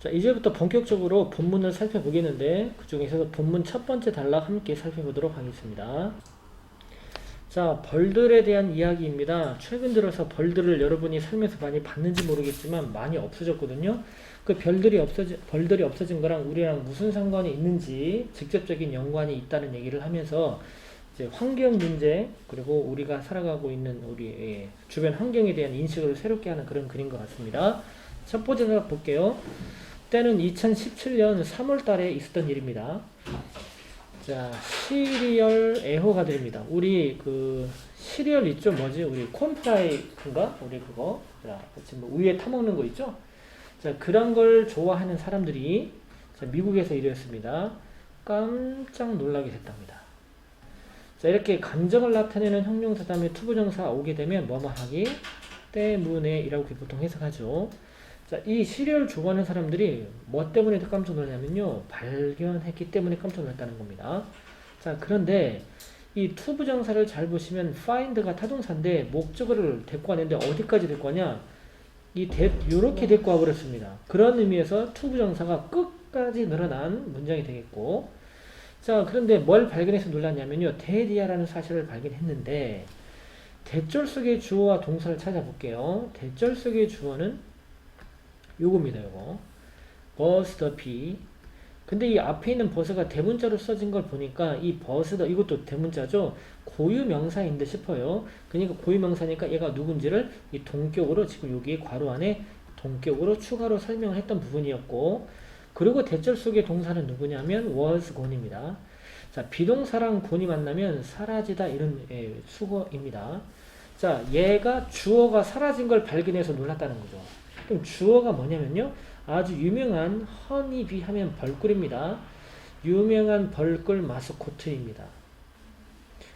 자, 이제부터 본격적으로 본문을 살펴보겠는데 그 중에서 본문 첫 번째 단락 함께 살펴보도록 하겠습니다. 자, 벌들에 대한 이야기입니다. 최근 들어서 벌들을 여러분이 살면서 많이 봤는지 모르겠지만 많이 없어졌거든요. 그 벌들이 없어진 거랑 우리랑 무슨 상관이 있는지 직접적인 연관이 있다는 얘기를 하면서 이제 환경 문제 그리고 우리가 살아가고 있는 우리 주변 환경에 대한 인식을 새롭게 하는 그런 글인 것 같습니다. 첫 번째 단락 볼게요. 때는 2017년 3월 달에 있었던 일입니다. 자, 시리얼 애호가들입니다. 우리 그 시리얼 있죠? 뭐지? 우리 콘프라이인가? 우리 그거. 자, 지금 뭐 우유에 타먹는 거 있죠? 자, 그런 걸 좋아하는 사람들이 자, 미국에서 이랬습니다. 깜짝 놀라게 됐답니다. 자, 이렇게 감정을 나타내는 형용사 다음에 투부정사 오게 되면 뭐뭐 하기 때문에 이라고 보통 해석하죠. 자, 이 시리얼 좋아하는 사람들이 뭐 때문에 깜짝 놀랐냐면요. 발견했기 때문에 깜짝 놀랐다는 겁니다. 자, 그런데 이 투부정사를 잘 보시면 find가 타동사인데 목적어를 데리고 왔는데 어디까지 데리고 왔냐? 요렇게 데리고 와버렸습니다. 그런 의미에서 투부정사가 끝까지 늘어난 문장이 되겠고, 자, 그런데 뭘 발견해서 놀랐냐면요. 대디아라는 사실을 발견했는데, 대절 속의 주어와 동사를 찾아볼게요. 대절 속의 주어는 요겁니다, 요거. 버스 더 비. 근데 이 앞에 있는 버스가 대문자로 써진 걸 보니까 이 버스 더, 이것도 대문자죠? 고유명사인데 싶어요. 그러니까 고유명사니까 얘가 누군지를 이 동격으로 지금 여기 괄호 안에 동격으로 추가로 설명을 했던 부분이었고, 그리고 대절 속의 동사는 누구냐면 was gone입니다. 자, 비동사랑 gone이 만나면 사라지다 이런 수거입니다. 자, 얘가 주어가 사라진 걸 발견해서 놀랐다는 거죠. 그럼 주어가 뭐냐면요. 아주 유명한 허니비 하면 벌꿀입니다. 유명한 벌꿀 마스코트입니다.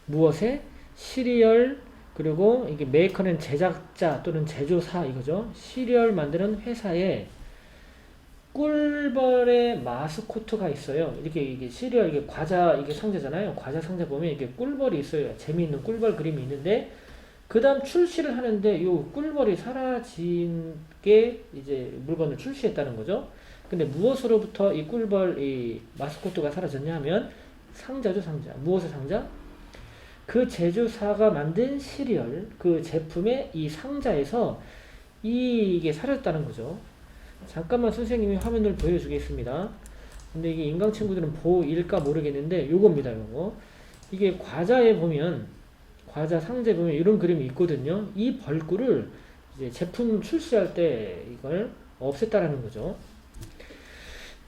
무엇에? 시리얼 그리고 이게 메이커는 제작자 또는 제조사 이거죠. 시리얼 만드는 회사에 꿀벌의 마스코트가 있어요. 이렇게 이게 시리얼 이게 과자 이게 상자잖아요. 과자 상자 보면 이게 꿀벌이 있어요. 재미있는 꿀벌 그림이 있는데 그 다음 출시를 하는데 요 꿀벌이 사라진 게 이제 물건을 출시했다는 거죠. 근데 무엇으로부터 이 꿀벌 이 마스코트가 사라졌냐 하면 상자죠, 상자. 무엇의 상자? 그 제조사가 만든 시리얼 그 제품의 이 상자에서 이게 사라졌다는 거죠. 잠깐만 선생님이 화면을 보여주겠습니다. 근데 이게 인강 친구들은 보일까 모르겠는데 요겁니다, 요거. 이게 과자에 보면 과자 상자에 보면 이런 그림이 있거든요. 이 벌꿀을 이제 제품 출시할 때 이걸 없앴다라는 거죠.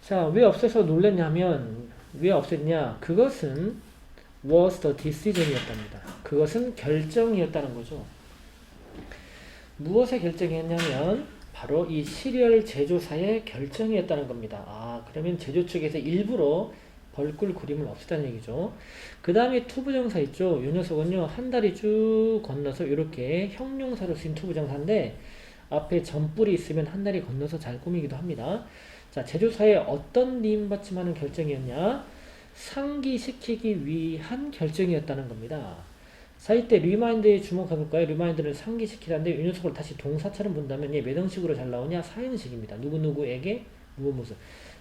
자, 왜 없애서 놀랬냐면 왜 없앴냐? 그것은 was the decision이었답니다. 그것은 결정이었다는 거죠. 무엇의 결정이었냐면 바로 이 시리얼 제조사의 결정이었다는 겁니다. 아, 그러면 제조 측에서 일부러 벌꿀 그림을 없앴다는 얘기죠. 그 다음에 투부정사 있죠. 이 녀석은요. 한 다리 쭉 건너서 이렇게 형용사로 쓰인 투부정사인데 앞에 점뿔이 있으면 한 다리 건너서 잘 꾸미기도 합니다. 자, 제조사의 어떤 니임받침하는 결정이었냐? 상기시키기 위한 결정이었다는 겁니다. 자, 이때 리마인드에 주목해볼까요? 리마인드를 상기시키라는데 이 녀석을 다시 동사처럼 본다면 얘 몇 형식으로 잘 나오냐? 사형식입니다. 누구누구에게 무엇.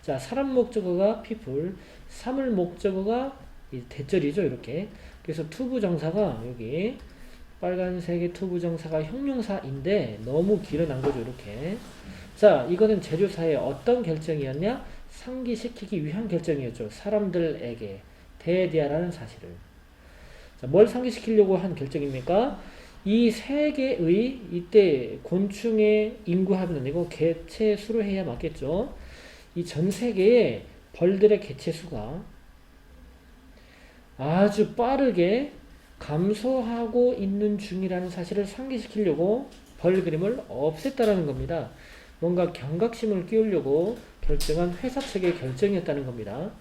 자, 사람 목적어가 people, 사물 목적어가 대절이죠, 이렇게. 그래서 투부정사가 여기 빨간색의 투부정사가 형용사인데 너무 길어난 거죠, 이렇게. 자, 이거는 제조사의 어떤 결정이었냐? 상기시키기 위한 결정이었죠. 사람들에게 대대하라는 사실을. 자, 뭘 상기시키려고 한 결정입니까? 이 세계의 이때 곤충의 인구 합은 아니고 개체 수로 해야 맞겠죠. 이 전 세계의 벌들의 개체 수가 아주 빠르게 감소하고 있는 중이라는 사실을 상기시키려고 벌 그림을 없앴다라는 겁니다. 뭔가 경각심을 끼우려고 결정한 회사 측의 결정이었다는 겁니다.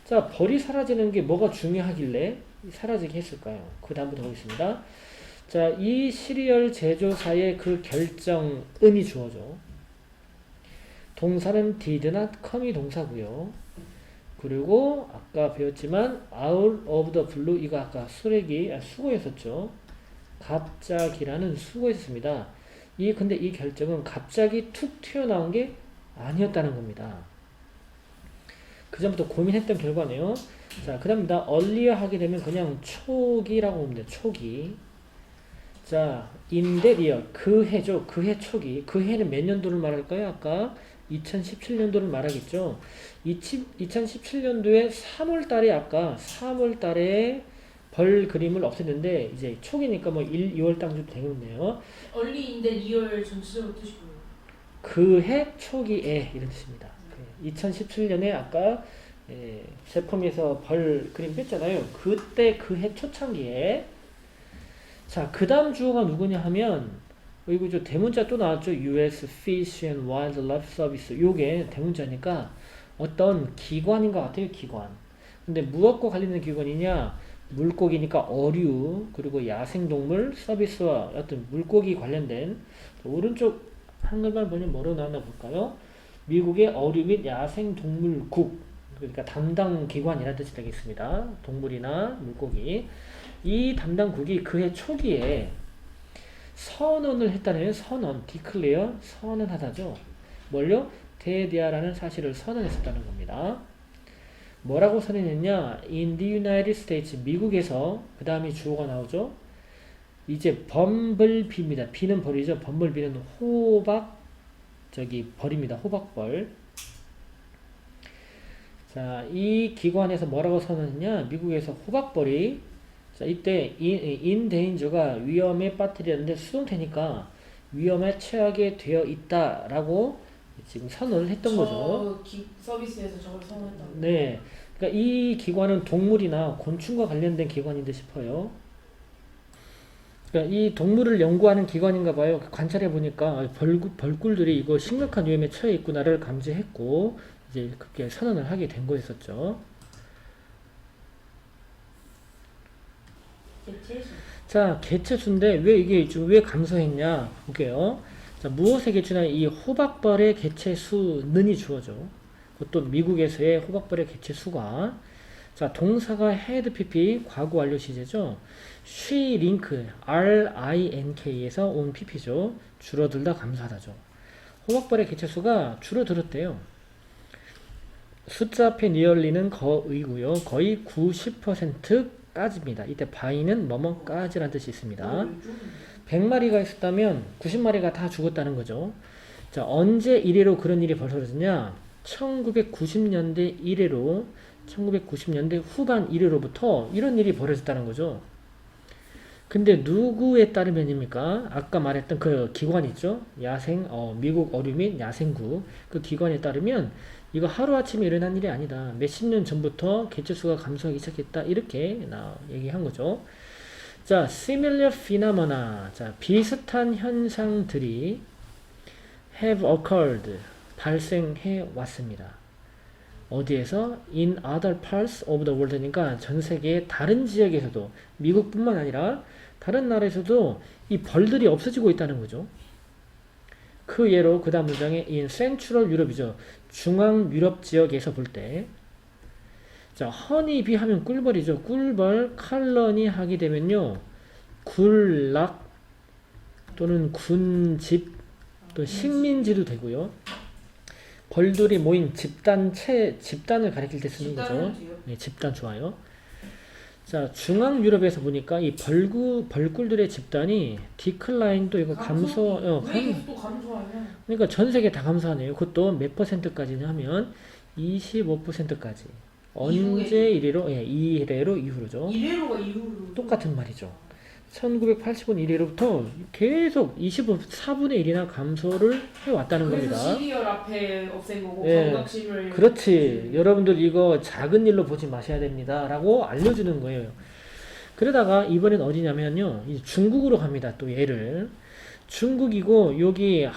자, 벌이 사라지는 게 뭐가 중요하길래 사라지게 했을까요? 그 다음부터 보겠습니다. 자, 이 시리얼 제조사의 그 결정은이 주어져. 동사는 did not come이 동사고요. 그리고 아까 배웠지만 out of the blue 이거 아까 수고였었죠. 갑자기라는 수고였습니다. 근데 이 결정은 갑자기 툭 튀어나온 게 아니었다는 겁니다. 그 전부터 고민했던 결과네요. 자, 그 다음입니다. earlier 하게 되면 그냥 초기라고 보면 돼요. 초기. 자, in that year. 그 해죠. 그 해 초기. 그 해는 몇 년도를 말할까요? 아까 2017년도를 말하겠죠. 2017년도에 3월 달에 아까 3월 달에 벌 그림을 없앴는데 이제 초기니까 뭐 1, 2월 당도 되겠네요. 얼리인데 리얼 전체적으로 뜻이 뭐예요? 그 해 초기에 이런 뜻입니다. 2017년에 아까 제품에서 벌 그림 뺐잖아요. 그때 그 해 초창기에 자, 그 다음 주어가 누구냐 하면 이거 저 대문자 또 나왔죠. US Fish and Wildlife Service. 요게 대문자니까 어떤 기관인 것 같아요. 기관. 근데 무엇과 관련된 기관이냐? 물고기니까 어류 그리고 야생동물 서비스와 어떤 물고기 관련된 오른쪽 한글만 보면 뭐로 나왔나 볼까요? 미국의 어류 및 야생동물국 그러니까 담당 기관이라는 뜻이 되겠습니다. 동물이나 물고기 이 담당국이 그해 초기에 선언을 했다는 선언, declare, 선언하다죠. 뭘요? 대대하라는 사실을 선언했었다는 겁니다. 뭐라고 선언했냐? In the United States, 미국에서 그 다음에 주어가 나오죠. 이제 범블비입니다. 비는 벌이죠. 범블비는 호박 벌입니다. 호박벌. 자, 이 기관에서 뭐라고 선언했냐? 미국에서 호박벌이 자, 이때 in danger가 위험에 빠뜨렸는데 수동태니까 위험에 처하게 되어 있다라고 지금 선언을 했던 거죠. 서비스에서 저걸 선언했다. 네. 그러니까 이 기관은 동물이나 곤충과 관련된 기관인 듯 싶어요. 그러니까 이 동물을 연구하는 기관인가 봐요. 관찰해 보니까 벌꿀들이 이거 심각한 위험에 처해 있구나를 감지했고 이제 그렇게 선언을 하게 된 거였었죠. 개체수. 자, 개체수인데 왜 이게 왜 감소했냐 볼게요. 자, 무엇의 개체냐? 이 호박벌의 개체수는이 주어져. 그것도 미국에서의 호박벌의 개체수가 자, 동사가 had pp 과거 완료 시제죠. she link rink에서 온 pp죠. 줄어들다 감소하다죠. 호박벌의 개체수가 줄어들었대요. 숫자 앞에 nearly는 거의고요. 거의 90%까지입니다. 이때 by는 뭐뭐까지라는 뜻이 있습니다. 100마리가 있었다면 90마리가 다 죽었다는 거죠. 자, 언제 이래로 그런 일이 벌어졌냐? 1990년대 이래로 1990년대 후반 이래로부터 이런 일이 벌어졌다는 거죠. 근데 누구에 따르면입니까? 아까 말했던 그 기관 있죠? 미국 어류 및 야생국 그 기관에 따르면 이거 하루아침에 일어난 일이 아니다. 몇십 년 전부터 개체수가 감소하기 시작했다. 이렇게 얘기한 거죠. 자, similar phenomena. 자, 비슷한 현상들이 have occurred. 발생해 왔습니다. 어디에서? In other parts of the world니까 전 세계의 다른 지역에서도 미국뿐만 아니라 다른 나라에서도 이 벌들이 없어지고 있다는 거죠. 그 예로 그 다음 문장에 in Central Europe이죠. 중앙 유럽 지역에서 볼 때 자, 허니비 하면 꿀벌이죠. 꿀벌 칼러니 하게 되면요. 굴락 또는 군집 또 식민지도 되고요. 벌들이 모인 집단을 가리킬 때 쓰는 거죠. 네, 집단 좋아요. 자, 중앙 유럽에서 보니까 이 벌꿀들의 집단이 디클라인도 이거 또 감소하냐? 그러니까 전 세계 다 감소하네요. 그것도 몇 %까지냐 하면 25%까지. 언제 이래로? 예, 이래로 이후로죠. 이래로가 이후로 똑같은 말이죠. 1980년 이래로부터 계속 4분의 1이나 감소를 해왔다는 겁니다. 그래서 시리얼 앞에 없앤 거고 예, 경각심을 그렇지. 여러분들 이거 작은 일로 보지 마셔야 됩니다. 라고 알려주는 거예요. 그러다가 이번엔 어디냐면요. 이제 중국으로 갑니다. 또 얘를. 중국이고 여기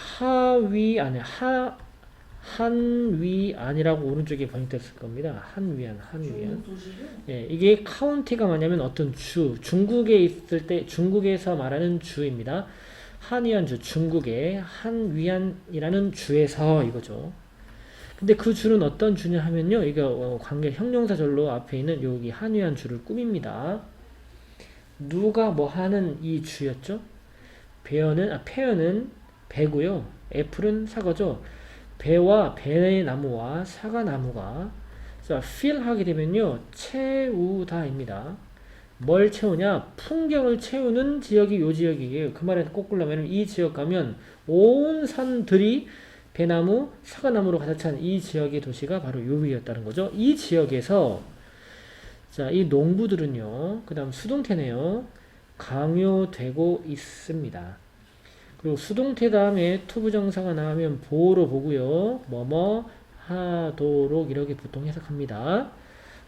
한위안이라고 오른쪽에 번역됐을 겁니다. 한위안. 예, 이게 카운티가 뭐냐면 어떤 중국에 있을 때 중국에서 말하는 주입니다. 한위안주, 중국의 한위안이라는 주에서 이거죠. 근데 그 주는 어떤 주냐 하면요, 이거 관계 형용사절로 앞에 있는 여기 한위안 주를 꾸밉니다. 누가 뭐 하는 이 주였죠? 페어는 배고요. 애플은 사과죠. 배와 배나무와 사과나무가 자, fill 하게 되면요. 채우다입니다. 뭘 채우냐? 풍경을 채우는 지역이 요 지역이에요. 그 말에 꽂으려면 이 지역 가면 온 산들이 배나무, 사과나무로 가득 찬 이 지역의 도시가 바로 요 위였다는 거죠. 이 지역에서 자, 이 농부들은요. 그 다음 수동태네요. 강요되고 있습니다. 그리고 수동태 다음에 투부정사가 나오면 보로 보고요. 뭐뭐 하도록 이렇게 보통 해석합니다.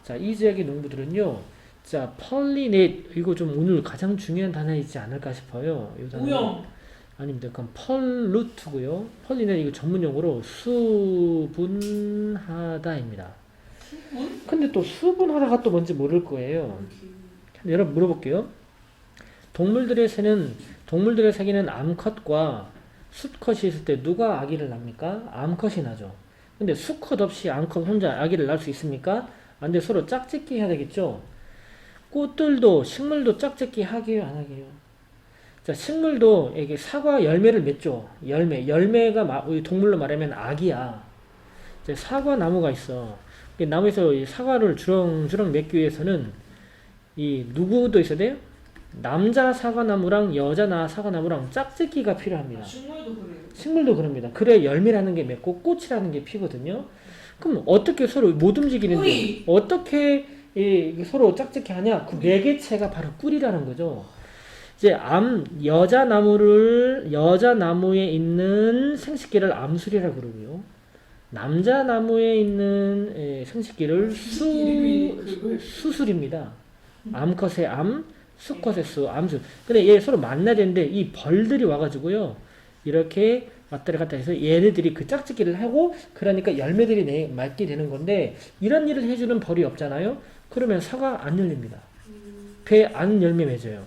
자, 이 지역의 농부들은요. 자, pollinate 이거 좀 오늘 가장 중요한 단어이지 않을까 싶어요. 이 단어. 오염. 아닙니다. 그럼 pollute고요. pollinate 이거 전문 용어로 수분하다입니다. 수분? 근데 또 수분하다가 또 뭔지 모를 거예요. 여러분 물어볼게요. 동물들의 새기는 암컷과 수컷이 있을 때 누가 아기를 낳습니까? 암컷이 나죠. 근데 수컷 없이 암컷 혼자 아기를 낳을 수 있습니까? 안 돼. 서로 짝짓기 해야 되겠죠. 꽃들도 식물도 짝짓기 하게요, 안 하게요? 자, 식물도 이게 사과 열매를 맺죠. 열매가 우리 동물로 말하면 아기야. 이제 사과 나무가 있어. 이 나무에서 이 사과를 주렁주렁 맺기 위해서는 이 누구도 있어야 돼요? 남자 사과나무랑 여자 사과나무랑 짝짓기가 필요합니다. 식물도 그래요. 식물도 그럽니다. 그래 열매라는 게 맺고 꽃이라는 게 피거든요. 그럼 어떻게 서로 못 움직이는데 뿌리. 어떻게 서로 짝짓기 하냐? 그 매개체가 바로 꿀이라는 거죠. 이제 여자 나무에 있는 생식기를 암술이라고 그러고요. 남자 나무에 있는 생식기를 수술입니다. 암컷의 암, 수컷의 수, 암수. 근데 얘 서로 만나야 되는데 이 벌들이 와가지고요. 이렇게 왔다리 갔다 해서 얘네들이 그 짝짓기를 하고 그러니까 열매들이 맺게 되는 건데 이런 일을 해주는 벌이 없잖아요. 그러면 사과 안 열립니다. 배 안 열매 맺어요.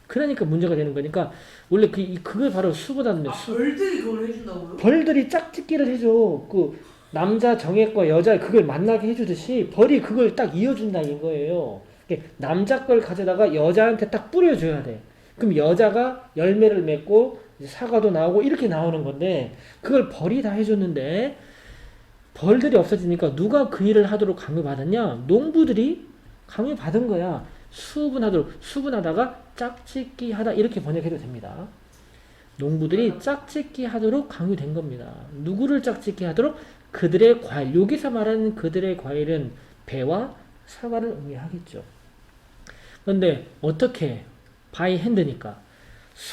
그러니까 문제가 되는 거니까 원래 그걸 바로 수보다는 벌들이 그걸 해준다고요? 벌들이 짝짓기를 해줘. 그 남자 정액과 여자 그걸 만나게 해주듯이 벌이 그걸 딱 이어준다 이거예요. 남자 걸 가져다가 여자한테 딱 뿌려줘야 돼. 그럼 여자가 열매를 맺고 사과도 나오고 이렇게 나오는 건데 그걸 벌이 다 해줬는데 벌들이 없어지니까 누가 그 일을 하도록 강요받았냐? 농부들이 강요받은 거야. 수분하다가 짝짓기 하다 이렇게 번역해도 됩니다. 농부들이 짝짓기 하도록 강요된 겁니다. 누구를 짝짓기 하도록? 그들의 과일. 여기서 말하는 그들의 과일은 배와 사과를 의미하겠죠. 그런데 어떻게? 바이 핸드니까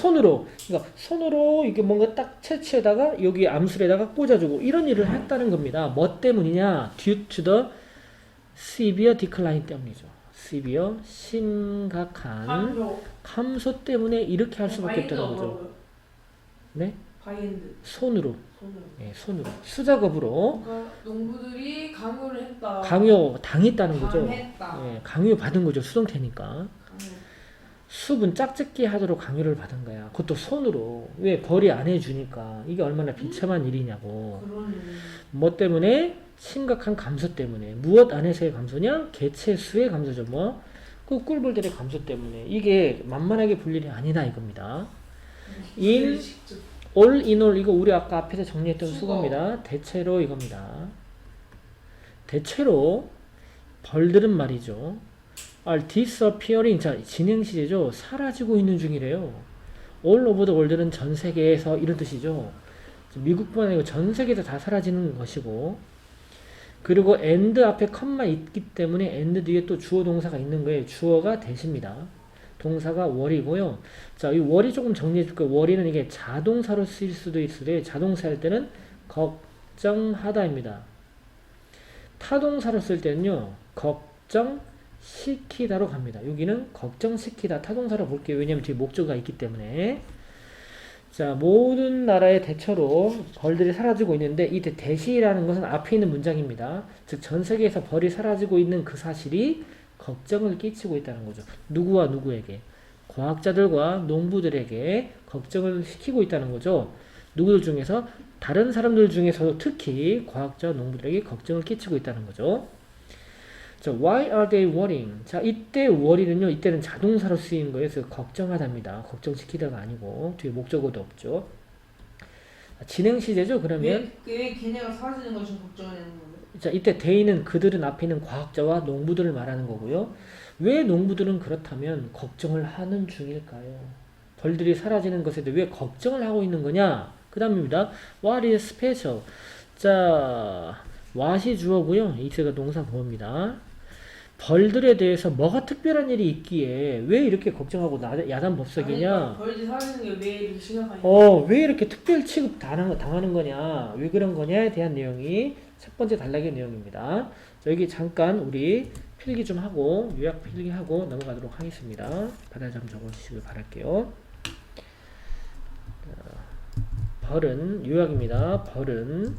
그러니까 손으로 이게 뭔가 딱 채취에다가 여기 암술에다가 꽂아주고 이런 일을 했다는 겁니다. 뭐 때문이냐? Due to the severe decline 때문이죠. severe 심각한 감소 때문에 이렇게 할 수밖에 없다는 거죠. 네? 바이엔드. 손으로. 네, 손으로. 수작업으로 그러니까 농부들이 강요를 했다. 강요 당했다는 거죠. 당했다. 네, 강요 받은 거죠. 수동태니까. 수분 짝짓기 하도록 강요를 받은 거야. 그것도 손으로. 왜? 벌이 안 해주니까. 이게 얼마나 비참한 일이냐고. 그러네. 뭐 때문에? 심각한 감소 때문에. 무엇 안에서의 감소냐? 개체 수의 감소죠. 뭐? 그 꿀벌들의 감소 때문에. 이게 만만하게 볼 일이 아니다 이겁니다. all in all 이거 우리 아까 앞에서 정리했던 수거입니다. 대체로 이겁니다. 대체로 벌들은 말이죠. are disappearing. 자, 진행 시제죠. 사라지고 있는 중이래요. all over the world는 전 세계에서 이런 뜻이죠. 미국뿐만 아니고 전 세계에서 다 사라지는 것이고 그리고 and 앞에 컴마 있기 때문에 and 뒤에 또 주어 동사가 있는 거예요. 주어가 대시입니다. 동사가 wor이고요. 자, 이 wor이 조금 정리해 줄게요. wor이는 이게 자동사로 쓰일 수도 있으되 자동사 할 때는 걱정하다입니다. 타동사로 쓸 때는요. 걱정시키다로 갑니다. 여기는 걱정시키다 타동사로 볼게요. 왜냐면 뒤에 목적어가 있기 때문에. 자, 모든 나라의 대처로 벌들이 사라지고 있는데 이때 대시라는 것은 앞에 있는 문장입니다. 즉 전 세계에서 벌이 사라지고 있는 그 사실이 걱정을 끼치고 있다는 거죠. 누구와 누구에게? 과학자들과 농부들에게 걱정을 시키고 있다는 거죠. 누구들 중에서? 다른 사람들 중에서도 특히 과학자, 농부들에게 걱정을 끼치고 있다는 거죠. 자, why are they worrying? 자, 이때 worry는요, 이때는 자동사로 쓰인 거예요. 그래서 걱정하답니다. 걱정시키다가 아니고, 뒤에 목적어도 없죠. 진행 시제죠. 그러면 왜 걔네가 사라지는 걸 지금 걱정하는 거예요? 자, 이때 대인은 그들은 앞에 있는 과학자와 농부들을 말하는 거고요. 왜 농부들은 그렇다면 걱정을 하는 중일까요? 벌들이 사라지는 것에 대해 왜 걱정을 하고 있는 거냐? 그 다음입니다. What is special? 자, what이 주어고요. is가 동사 보호입니다. 벌들에 대해서 뭐가 특별한 일이 있기에 왜 이렇게 걱정하고 야단법석이냐? 그러니까 벌이 사라지는 게 왜 이렇게 심각하냐? 왜 이렇게 특별 취급 당하는 거냐? 왜 그런 거냐에 대한 내용이 첫 번째 단락의 내용입니다. 자, 여기 잠깐 우리 필기 좀 하고 요약 필기하고 넘어가도록 하겠습니다. 바다에 좀 적어주시길 바랄게요. 벌은 요약입니다. 벌은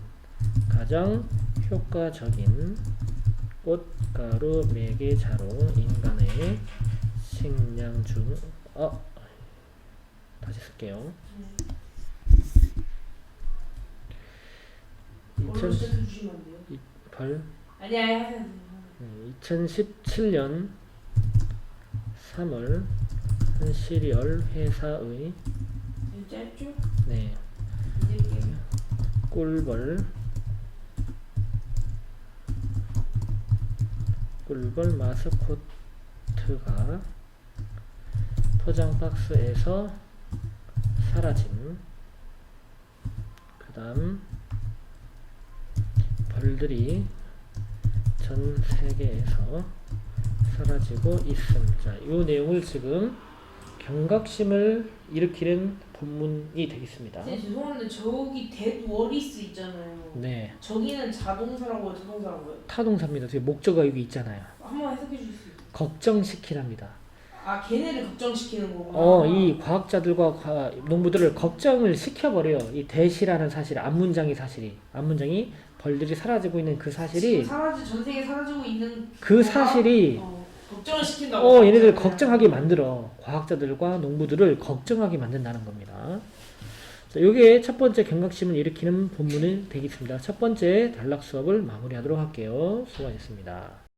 가장 효과적인 꽃가루 매개자로 인간의 식량 중 다시 쓸게요. 벌로 시작해 주시면 안 돼요? 벌 아니야, 하세요. 2017년 3월 한 시리얼 회사의 짧죠? 네, 이제 꿀벌 마스코트가 포장 박스에서 사라짐. 그 다음 벌들이 전 세계에서 사라지고 있음. 자, 이 내용을 지금 경각심을 일으키는 본문이 되겠습니다. 네, 죄송한데 저기 데드워리스 있잖아요. 네, 저기는 자동사라고요, 자동사라고요? 타동사입니다. 뒤에 목적어 여기 있잖아요. 한번 해석해 주실 수 있어요? 걱정시키랍니다. 아, 걔네를 걱정시키는 거구나. 이 과학자들과 농부들을 걱정을 시켜버려요. 이 대시라는 사실, 앞문장이 벌들이 사라지고 있는 그 사실이, 전 세계 사라지고 있는 그 거가, 사실이, 걱정을 시킨다고. 얘네들 걱정하게 만들어. 과학자들과 농부들을 걱정하게 만든다는 겁니다. 자, 요게 첫 번째 경각심을 일으키는 본문이 되겠습니다. 첫 번째 단락 수업을 마무리하도록 할게요. 수고하셨습니다.